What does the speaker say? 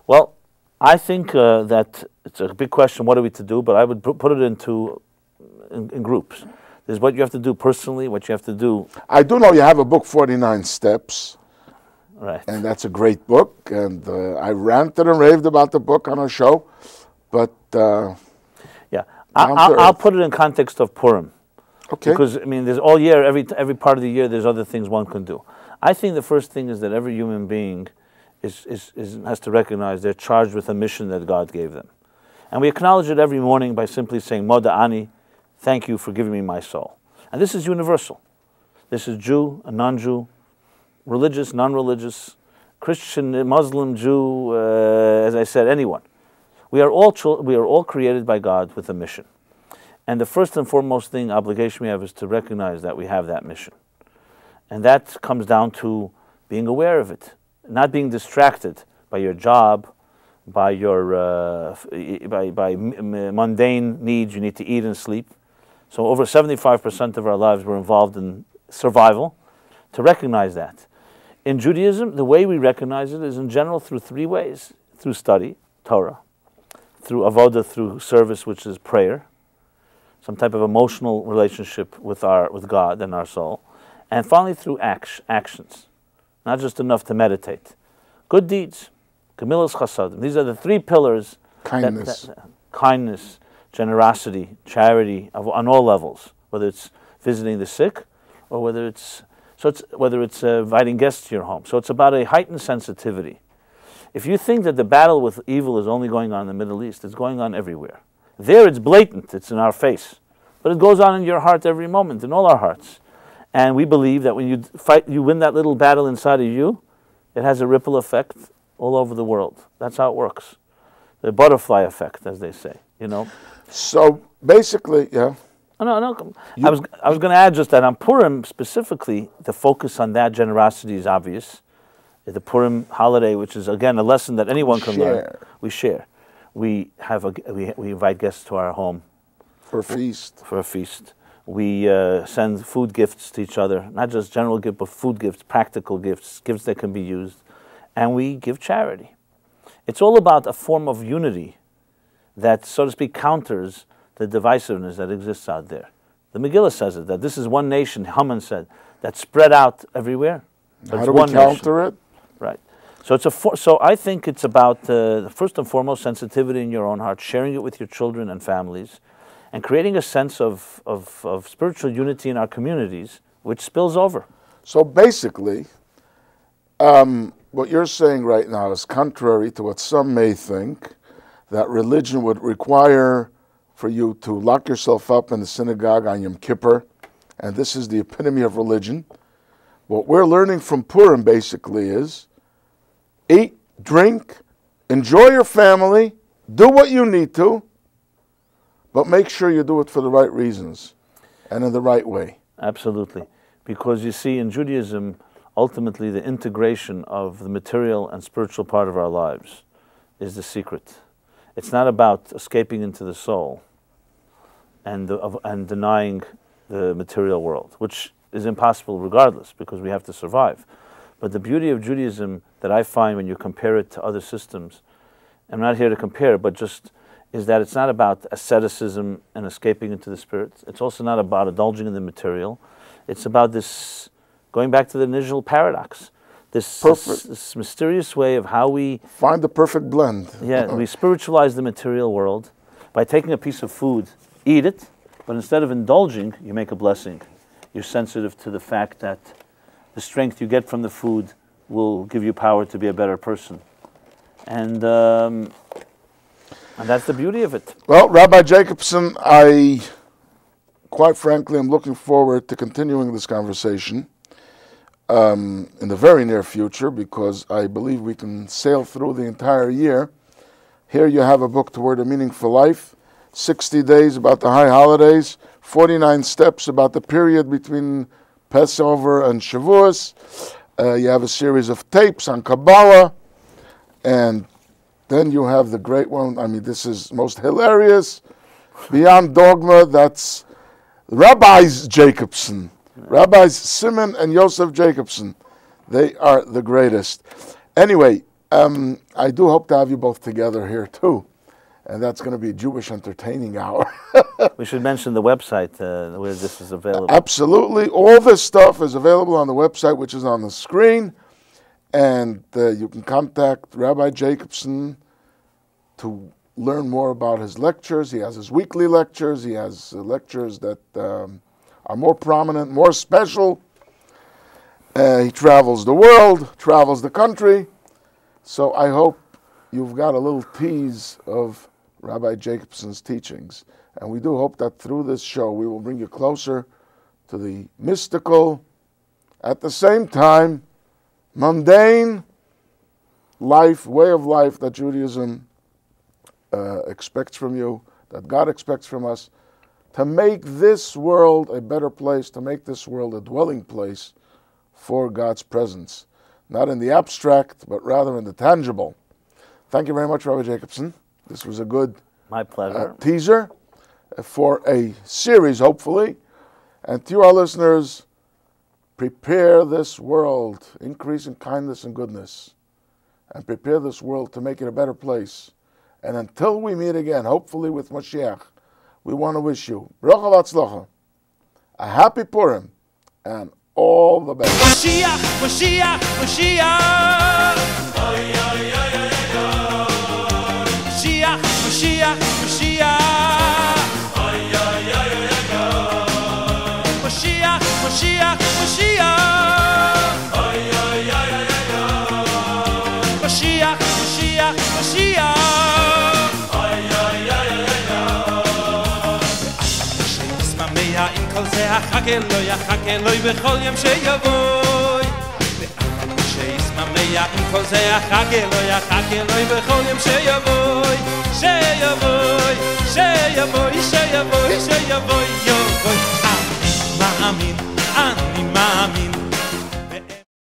Well, I think that it's a big question, what are we to do? But I would put it in groups. There's what you have to do personally, what you have to do. I do know you have a book, 49 Steps. Right. And that's a great book. And I ranted and raved about the book on our show. But yeah, I'll put it in context of Purim. Okay. Because, I mean, there's all year, every part of the year, there's other things one can do. I think the first thing is that every human being has to recognize they're charged with a mission that God gave them. And we acknowledge it every morning by simply saying, Moda Ani, thank you for giving me my soul. And this is universal. This is Jew, a non-Jew, religious, non-religious, Christian, Muslim, Jew, as I said, anyone. We are all created by God with a mission. And the first and foremost obligation we have is to recognize that we have that mission. And that comes down to being aware of it, not being distracted by your job, by your by mundane needs. You need to eat and sleep. So over 75% of our lives we're involved in survival. To recognize that. In Judaism, the way we recognize it is in general through three ways. Through study, Torah. Through avodah, through service, which is prayer. Some type of emotional relationship with God and our soul. And finally through actions. Not just enough to meditate. Good deeds. Gemilas chasadim. These are the three pillars. Kindness. Kindness, generosity, charity, on all levels. Whether it's visiting the sick, or whether it's inviting guests to your home. So it's about a heightened sensitivity. If you think that the battle with evil is only going on in the Middle East, it's going on everywhere. There it's blatant, it's in our face. But it goes on in your heart every moment, in all our hearts. And we believe that when you fight, you win that little battle inside of you, it has a ripple effect all over the world. That's how it works. The butterfly effect, as they say, you know. So basically, yeah. No. I was going to add just that on Purim specifically, the focus on that generosity is obvious. The Purim holiday, which is again a lesson that anyone can learn, we share. We invite guests to our home for a feast. We send food gifts to each other, not just general gifts, but food gifts, practical gifts, gifts that can be used, and we give charity. It's all about a form of unity that, so to speak, counters the divisiveness that exists out there. The Megillah says it, that this is one nation, Haman said, that's spread out everywhere. How do we counter it? Right. So so I think it's about, first and foremost, sensitivity in your own heart, sharing it with your children and families, and creating a sense of spiritual unity in our communities, which spills over. So basically, what you're saying right now is contrary to what some may think, that religion would require for you to lock yourself up in the synagogue on Yom Kippur, and this is the epitome of religion. What we're learning from Purim basically is eat, drink, enjoy your family, do what you need to, but make sure you do it for the right reasons and in the right way. Absolutely. Because you see, in Judaism, ultimately the integration of the material and spiritual part of our lives is the secret. It's not about escaping into the soul and denying the material world, which is impossible regardless, because we have to survive. But the beauty of Judaism that I find when you compare it to other systems, I'm not here to compare, but just is that it's not about asceticism and escaping into the spirit. It's also not about indulging in the material. It's about this, going back to the initial paradox, this mysterious way of how we find the perfect blend. Yeah, we spiritualize the material world by taking a piece of food, eat it, but instead of indulging, you make a blessing. You're sensitive to the fact that the strength you get from the food will give you power to be a better person. And that's the beauty of it. Well, Rabbi Jacobson, I quite frankly am looking forward to continuing this conversation in the very near future, because I believe we can sail through the entire year. Here you have a book Toward a Meaningful Life, 60 days about the high holidays, 49 steps about the period between Passover and Shavuos. You have a series of tapes on Kabbalah, and then you have the great one. I mean, this is most hilarious. Beyond Dogma, that's Rabbis Jacobson. Rabbis Simon and Yosef Jacobson. They are the greatest. Anyway, I do hope to have you both together here too. And that's going to be Jewish Entertaining Hour. We should mention the website where this is available. Absolutely. All this stuff is available on the website, which is on the screen. And you can contact Rabbi Jacobson to learn more about his lectures. He has his weekly lectures. He has lectures that are more prominent, more special. He travels the world, travels the country. So I hope you've got a little tease of Rabbi Jacobson's teachings. And we do hope that through this show we will bring you closer to the mystical, at the same time, mundane life, way of life that Judaism expects from you, that God expects from us, to make this world a better place, to make this world a dwelling place for God's presence. Not in the abstract, but rather in the tangible. Thank you very much, Rabbi Jacobson. This was a good My pleasure. Teaser for a series, hopefully. And to our listeners, prepare this world, increase in kindness and goodness, and prepare this world to make it a better place. And until we meet again, hopefully with Mashiach, we want to wish you bracha v'atzlacha, a happy Purim, and all the best. Mashiach, Mashiach, Mashiach. Mashiach, Mashiach, Mashiach. Mashiach, Mashiach, Mashiach. Mashiach, Mashiach, Mashiach. עם כל זה יחכה לו בכל יום שיבוא שישמח עם כל זה יחכה לו בכל יום שיבוא